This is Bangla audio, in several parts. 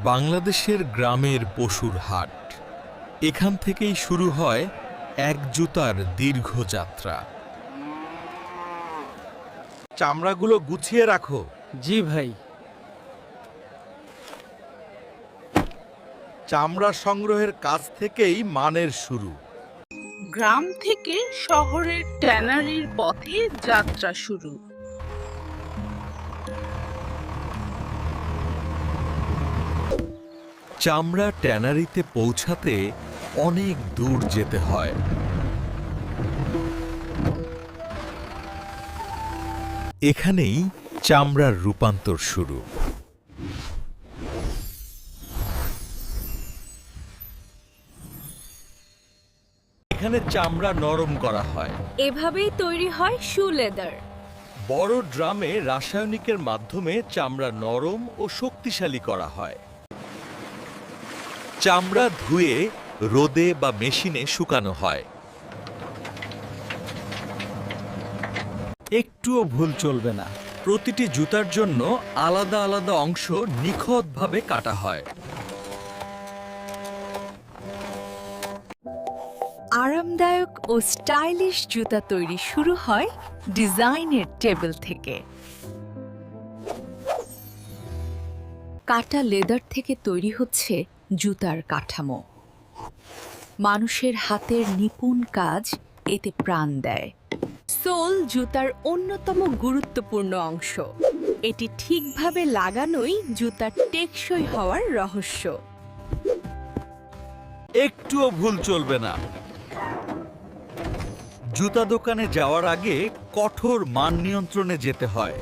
বাংলাদেশের গ্রামের পশুর হাট। এখান থেকেই শুরু হয় এক জুতার দীর্ঘ যাত্রা। চামড়াগুলো গুছিয়ে রাখো। জি ভাই। চামড়া সংগ্রহের কাজ থেকেই মানের শুরু। গ্রাম থেকে শহরের ট্যানারির পথে যাত্রা শুরু। চামড়া ট্যানারিতে পৌঁছাতে অনেক দূর যেতে হয়। এখানেই চামড়ার রূপান্তর শুরু। এখানে চামড়া নরম করা হয়। এভাবেই তৈরি হয় শু লেদার। বড় ড্রামে রাসায়নিকের মাধ্যমে চামড়া নরম ও শক্তিশালী করা হয়। চামড়া ধুয়ে রোদে বা মেশিনে শুকানো হয়। একটুও ভুল চলবে না। প্রতিটি জুতার জন্য আলাদা আলাদা অংশ নিখুঁতভাবে কাটা হয়। আরামদায়ক ও স্টাইলিশ জুতা তৈরি শুরু হয় ডিজাইনের টেবিল থেকে। কাটা লেদার থেকে তৈরি হচ্ছে জুতার কাঠামো। মানুষের হাতের নিপুণ কাজ এতে প্রাণ দেয়। সোল জুতার অন্যতম গুরুত্বপূর্ণ অংশ। এটি ঠিকভাবে লাগানোই জুতার টেকসই হওয়ার রহস্য। একটুও ভুল চলবে না। জুতা দোকানে যাওয়ার আগে কঠোর মান নিয়ন্ত্রণে যেতে হয়।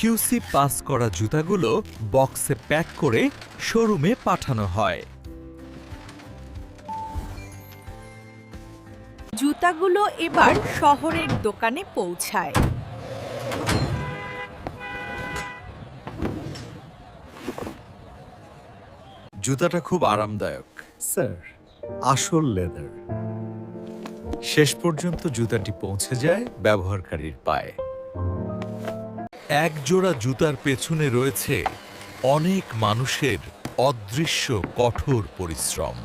কিউসি পাস করা জুতাগুলো বক্সে প্যাক করে শোরুমে পাঠানো হয়। জুতাগুলো এবার শহরের দোকানে পৌঁছায়। জুতাটা খুব আরামদায়ক স্যার, আসল লেদার। শেষ পর্যন্ত জুতাটি পৌঁছে যায় ব্যবহারকারীর পায়ে। এক জোড়া জুতার পেছনে রয়েছে অনেক মানুষের অদৃশ্য কঠোর পরিশ্রম।